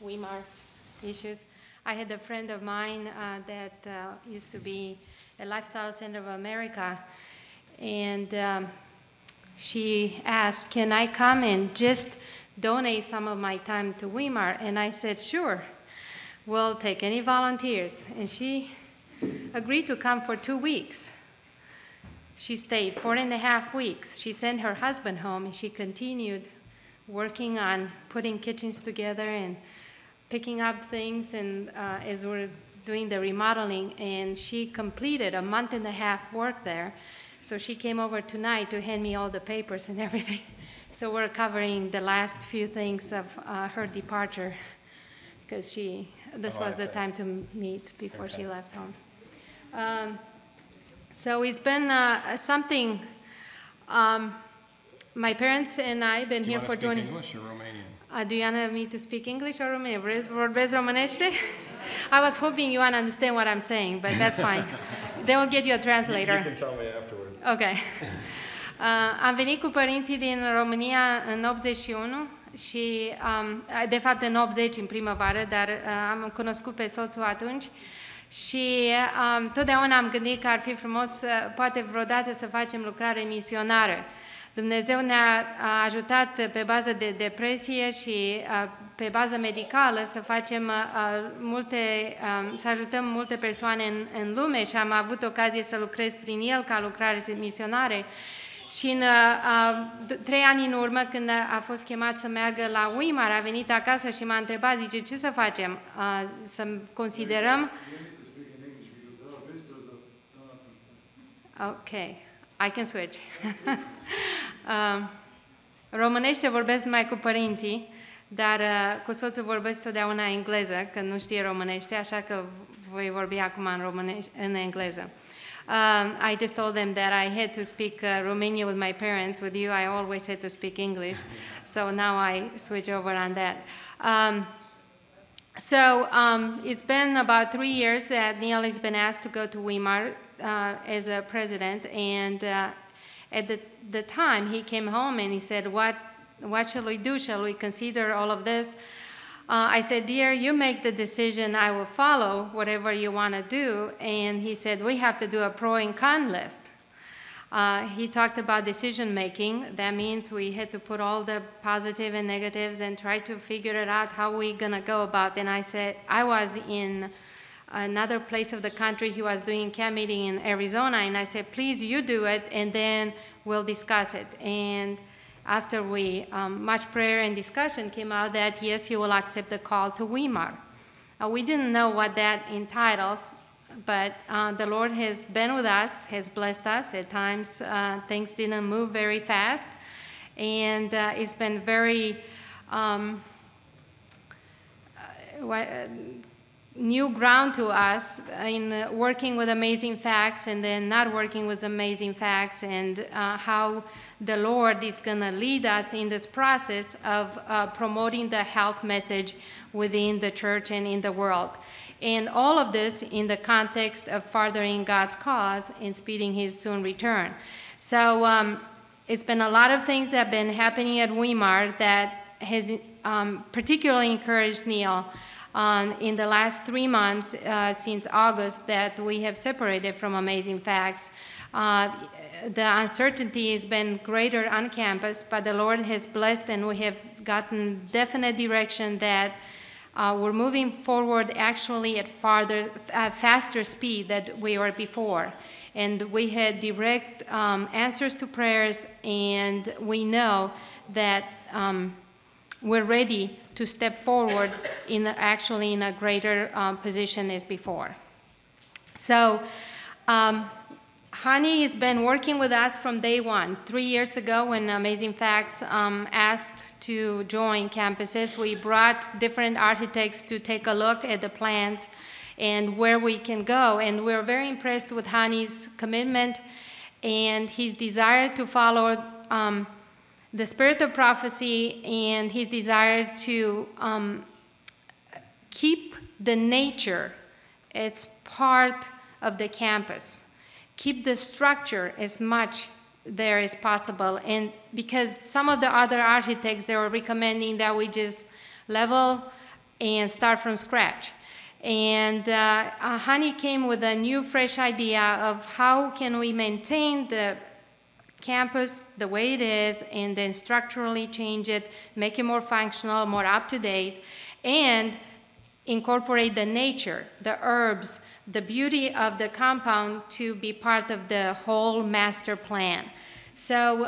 Weimar issues. I had a friend of mine that used to be a Lifestyle Center of America, and she asked, can I come and just donate some of my time to Weimar? And I said, sure. will take any volunteers. And she agreed to come for 2 weeks. She stayed 4.5 weeks. She sent her husband home, and she continued working on putting kitchens together and picking up things, and as we're doing the remodeling, and she completed a 1.5 month work there. So she came over tonight to hand me all the papers and everything. So we're covering the last few things of her departure, because this was the time to meet before she left home. So it's been something. My parents and I have been here for 20 years. English or Romanian? Do you want me to speak English or Romanian? Vorbesc românește? I was hoping you want to understand what I'm saying, but that's fine. They will get you a translator. You can tell me afterwards. Ok. Am venit cu părinții din România în 81 și, de fapt, în 80 în primăvară, dar am cunoscut pe soțul atunci. Și totdeauna am gândit că ar fi frumos, poate vreodată, să facem lucrare misionară. Dumnezeu ne-a ajutat pe bază de depresie și pe bază medicală să facem să ajutăm multe persoane în lume, și am avut ocazie să lucrez prin el ca lucrare misionare. Și în 3 ani în urmă, când a fost chemat să meargă la Weimar, a venit acasă și m-a întrebat, zice, ce să facem? Să considerăm... Ok, I can switch. Românește vorbesc numai cu părinții, dar cu soțul vorbesc totdeauna engleză, că nu știe românește, așa că voi vorbi acum în engleză. I just told them that I had to speak Romanian with my parents. With you, I always had to speak English. So now I switch over on that. It's been about 3 years that Neil has been asked to go to Weimar as a president, and at the time he came home and he said, what shall we do? Shall we consider all of this? I said, dear, you make the decision, I will follow whatever you want to do. And he said, we have to do a pro and con list. He talked about decision making. That means we had to put all the positive and negatives and try to figure it out how we're going to go about. And I said, I was in another place of the country. He was doing camp meeting in Arizona. And I said, please, you do it, and then we'll discuss it. And after much prayer and discussion came out that, yes, he will accept the call to Weimar. We didn't know what that entitles, but the Lord has been with us, has blessed us. At times, things didn't move very fast, and it's been very new ground to us in working with Amazing Facts and then not working with Amazing Facts, and how the Lord is going to lead us in this process of promoting the health message within the church and in the world. And all of this in the context of furthering God's cause and speeding his soon return. So it's been a lot of things that have been happening at Weimar that has particularly encouraged Neil in the last 3 months since August that we have separated from Amazing Facts. The uncertainty has been greater on campus, but the Lord has blessed, and we have gotten definite direction that we're moving forward actually at faster speed than we were before. And we had direct answers to prayers, and we know that we're ready to step forward actually in a greater position as before. So Hani has been working with us from day one. 3 years ago, when Amazing Facts asked to join campuses, we brought different architects to take a look at the plans and where we can go. And we're very impressed with Hani's commitment and his desire to follow the spirit of prophecy, and his desire to keep the nature as part of the campus, keep the structure as much there as possible. And because some of the other architects, they were recommending that we just level and start from scratch. And Hani came with a new, fresh idea of how can we maintain the campus the way it is, and then structurally change it, make it more functional, more up-to-date, and incorporate the nature, the herbs, the beauty of the compound to be part of the whole master plan. So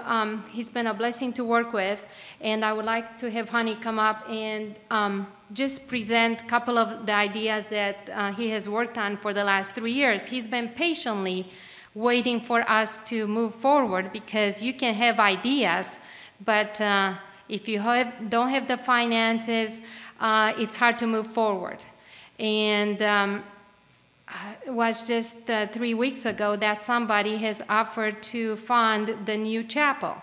he's been a blessing to work with, and I would like to have Honey come up and just present a couple of the ideas that he has worked on for the last 3 years. He's been patiently waiting for us to move forward, because you can have ideas, but if you don't have the finances, it's hard to move forward. And it was just 3 weeks ago that somebody has offered to fund the new chapel.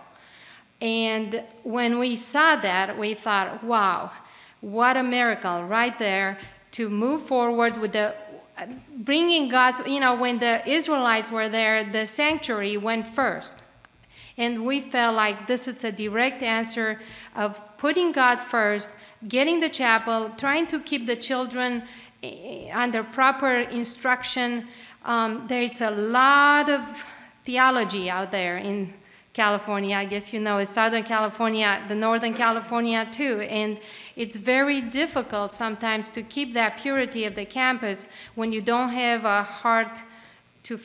And when we saw that, we thought, wow, what a miracle right there to move forward with the bringing God's, you know, when the Israelites were there, the sanctuary went first. And we felt like this is a direct answer of putting God first, getting the chapel, trying to keep the children under proper instruction. There is a lot of theology out there in California. I guess you know, it's Southern California, the Northern California too. And it's very difficult sometimes to keep that purity of the campus when you don't have a heart to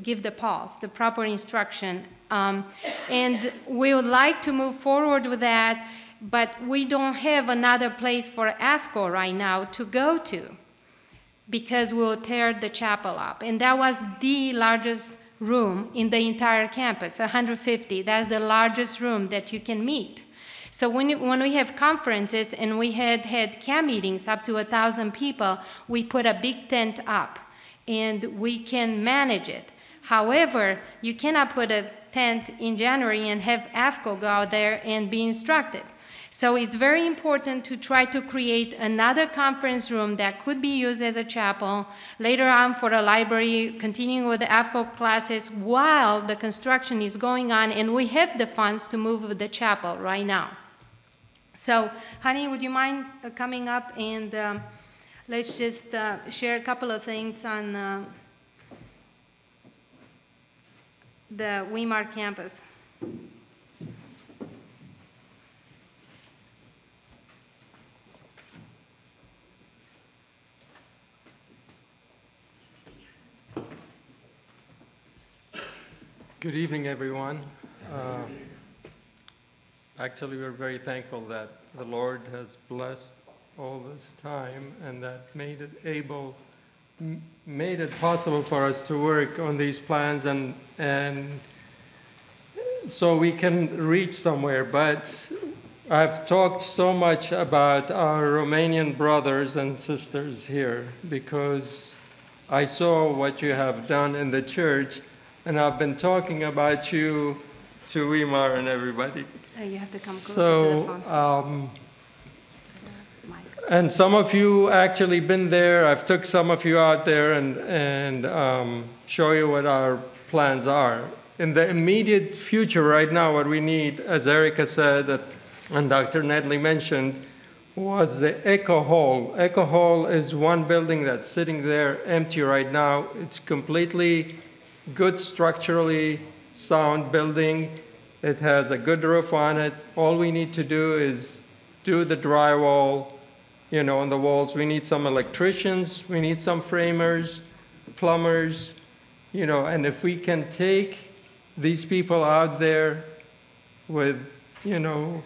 give the pulse, the proper instruction. And we would like to move forward with that, but we don't have another place for AFCO right now to go to, because we'll tear the chapel up. And that was the largest room in the entire campus, 150. That's the largest room that you can meet. So when we have conferences, and we had camp meetings up to 1,000 people, we put a big tent up, and we can manage it. However, you cannot put a tent in January and have AFCO go out there and be instructed. So it's very important to try to create another conference room that could be used as a chapel, later on for a library, continuing with the AFCO classes while the construction is going on, and we have the funds to move the chapel right now. So, Honey, would you mind coming up and let's just share a couple of things on the Weimar campus. Good evening, everyone. Actually, we're very thankful that the Lord has blessed all this time and that made it possible for us to work on these plans and so we can reach somewhere. But I've talked so much about our Romanian brothers and sisters here because I saw what you have done in the church, and I've been talking about you to Weimar and everybody. You have to come closer to the phone. And some of you actually been there. I've took some of you out there and show you what our plans are. In the immediate future right now, what we need, as Erica said and Dr. Nedley mentioned, was the Echo Hall. Echo Hall is one building that's sitting there empty right now. It's completely good, structurally sound building. It has a good roof on it. All we need to do is do the drywall, you know, on the walls. We need some electricians. We need some framers, plumbers, you know, and if we can take these people out there with, you know,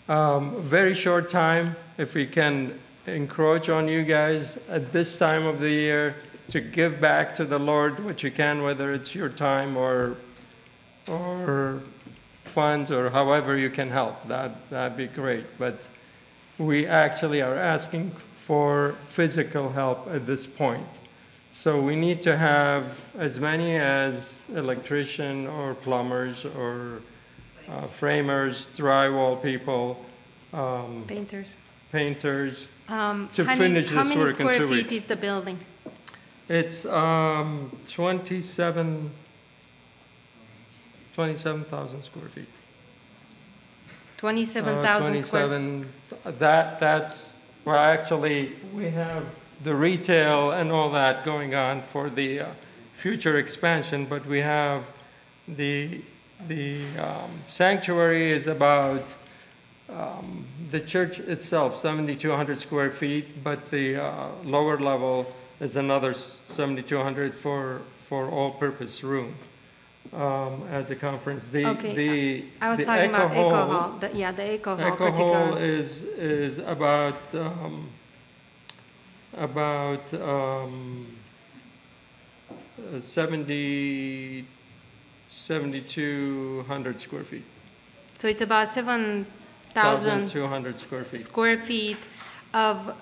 very short time, if we can encroach on you guys at this time of the year to give back to the Lord what you can, whether it's your time or funds or however you can help, that'd be great. But we actually are asking for physical help at this point. So we need to have as many as electrician or plumbers or framers, drywall people, painters, to finish this work in 2 weeks. How many square feet is the building? It's 27,000 square feet. 27,000 square feet. That's, well, actually, we have the retail and all that going on for the future expansion, but we have the sanctuary is about the church itself, 7,200 square feet, but the lower level is another 7,200 for all-purpose room as a conference. Okay, I was talking about Echo Hall. The Echo Hall. Echo Hall is about 7,200 square feet. So it's about 7,200 square feet of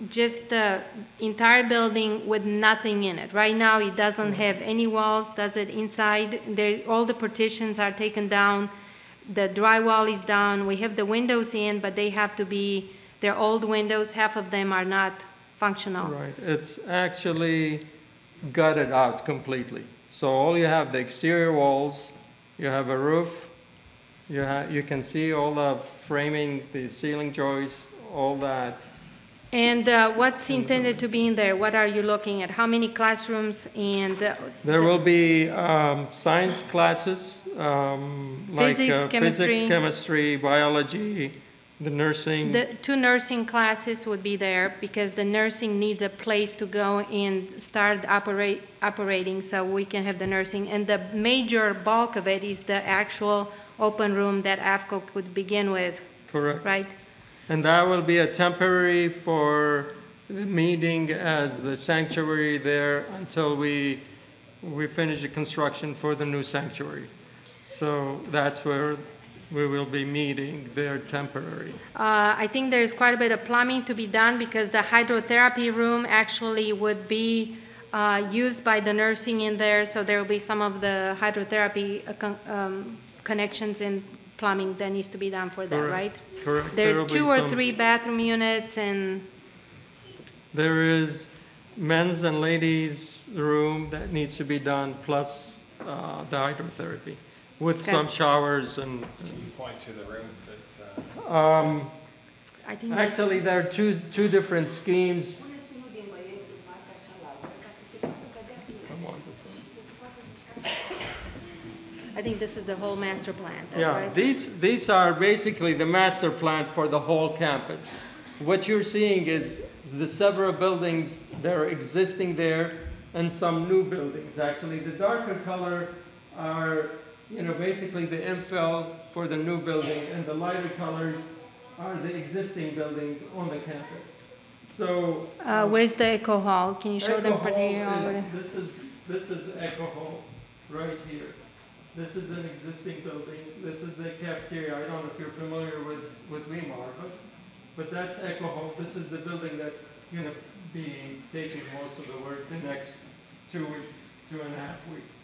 just the entire building with nothing in it. Right now, it doesn't have any walls, does it inside? All the partitions are taken down. The drywall is down. We have the windows in, but they have to be, they're old windows. Half of them are not functional. Right. It's actually gutted out completely. So all you have, the exterior walls, you have a roof, you can see all the framing, the ceiling joists, all that. And what's intended to be in there? What are you looking at? How many classrooms? And there will be science classes like physics, chemistry, biology, the nursing. The 2 nursing classes would be there because the nursing needs a place to go and start operating so we can have the nursing. And the major bulk of it is the actual open room that AFCO could begin with. Correct. Right? And that will be a temporary for the meeting as the sanctuary there until we finish the construction for the new sanctuary. So that's where we will be meeting there temporary. I think there's quite a bit of plumbing to be done because the hydrotherapy room actually would be used by the nursing in there. So there will be some of the hydrotherapy connections and plumbing that needs to be done for that, Correct. right? Correct. There are 2 or 3 bathroom units and... There is men's and ladies' room that needs to be done, plus the hydrotherapy, with some showers and... Can you point to the room that's... I think actually, there are two different schemes. I think this is the whole master plan. Yeah, right? these are basically the master plan for the whole campus. What you're seeing is the several buildings that are existing there and some new buildings. Actually, the darker color are, basically the infill for the new building, and the lighter colors are the existing building on the campus. So, where's the Echo Hall? Can you show them particularly? This is Echo Hall right here. This is an existing building. This is the cafeteria. I don't know if you're familiar with Weimar, but that's Echo Hall. This is the building that's going to be taking most of the work the next 2 weeks, 2.5 weeks.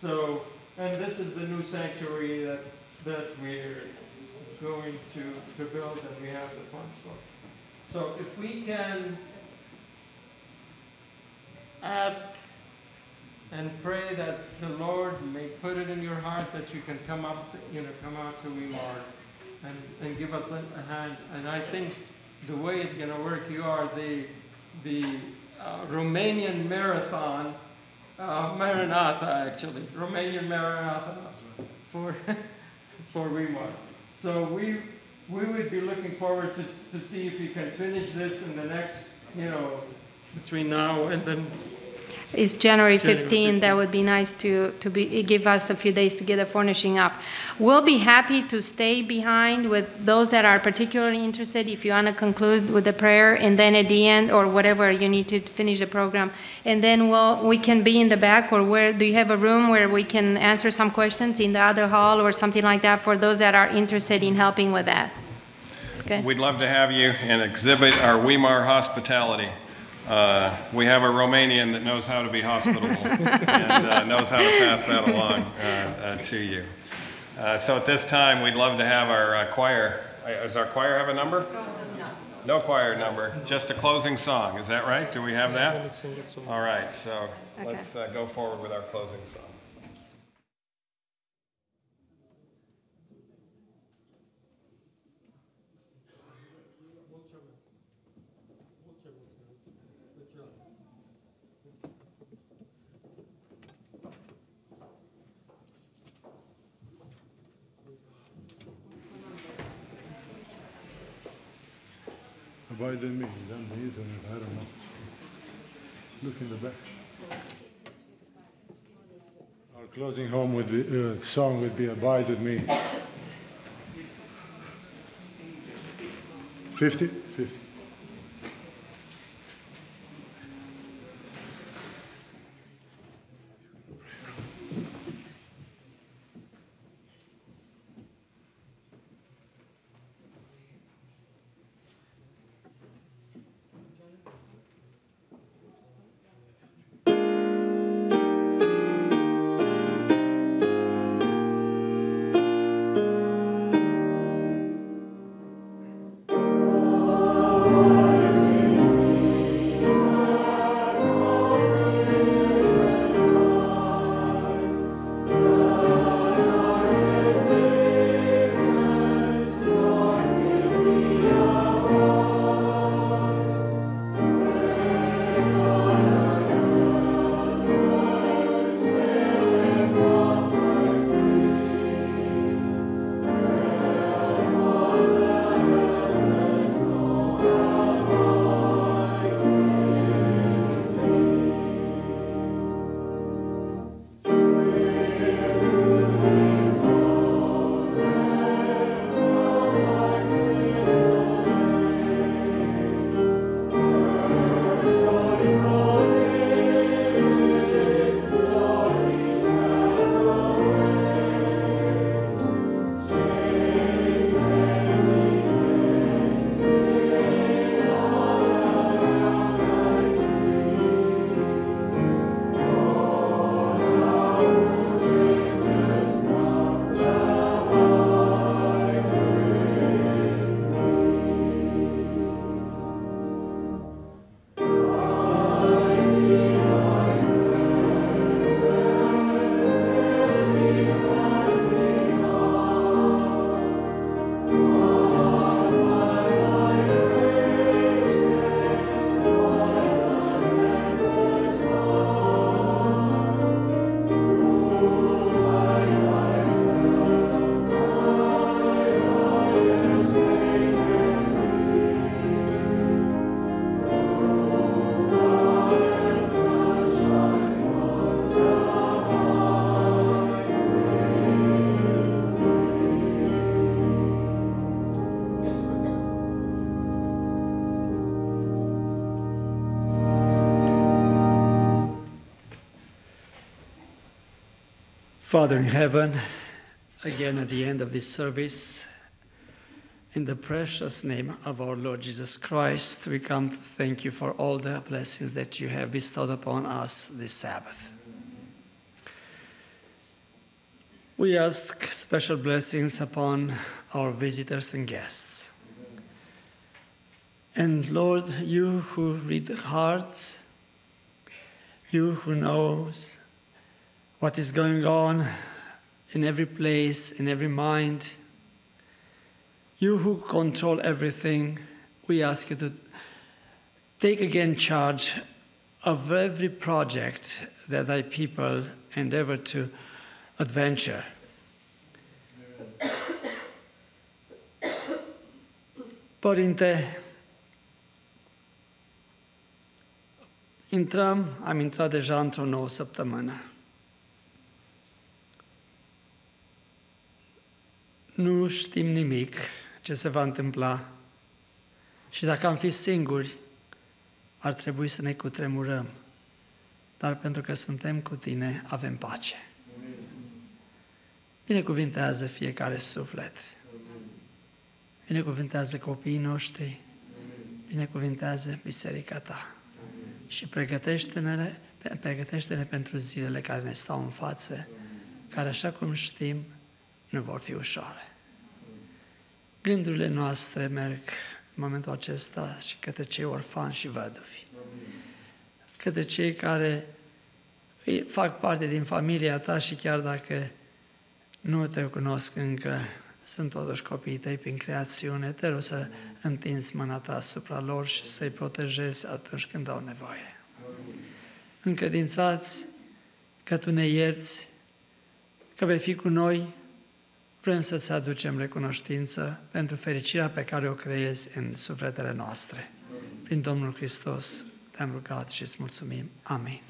So, and this is the new sanctuary that we're going to build and we have the funds for. So if we can ask and pray that the Lord may put it in your heart that you can come out to Weimar and give us a hand. And I think the way it's going to work, you are the Romanian marathon, Maranatha actually, Romanian Maranatha for Weimar. So we would be looking forward to see if you can finish this in the next, between now and then. It's January 15. That would be nice to give us a few days to get the furnishing up. We'll be happy to stay behind with those that are particularly interested if you want to conclude with the prayer, and then at the end or whatever you need to finish the program. And then we can be in the back, or where do you have a room where we can answer some questions in the other hall or something like that for those that are interested in helping with that? Okay. We'd love to have you and exhibit our Weimar hospitality. We have a Romanian that knows how to be hospitable and knows how to pass that along to you. So at this time, we'd love to have our choir. Does our choir have a number? No choir number, just a closing song. Is that right? Do we have that? All right, so let's go forward with our closing song. Abide in me. Is that the internet? I don't know. Look in the back. Our closing home with the song would be Abide with Me. 50? 50. Father in heaven, again at the end of this service, in the precious name of our Lord Jesus Christ, we come to thank you for all the blessings that you have bestowed upon us this Sabbath. We ask special blessings upon our visitors and guests. And Lord, you who read hearts, you who knows what is going on in every place, in every mind, you who control everything, we ask you to take again charge of every project that thy people endeavor to adventure. Părinte, am intrat deja într-o nouă săptămână. Nu știm nimic ce se va întâmpla și dacă am fi singuri, ar trebui să ne cutremurăm. Dar pentru că suntem cu tine, avem pace. Binecuvintează fiecare suflet. Binecuvintează copiii noștri. Binecuvintează biserica ta. Și pregătește-ne pentru zilele care ne stau în față, care, așa cum știm, nu vor fi ușoare. Gândurile noastre merg în momentul acesta și către cei orfani și văduvi, către cei care fac parte din familia ta și chiar dacă nu te cunosc încă, sunt totuși copiii tăi prin creațiune, te rog să întinzi mâna ta asupra lor și să-i protejezi atunci când au nevoie. Încredințați că tu ne ierți, că vei fi cu noi Vrem să-ți aducem recunoștință pentru fericirea pe care o creezi în sufletele noastre. Prin Domnul Hristos te-am rugat și îți mulțumim. Amin.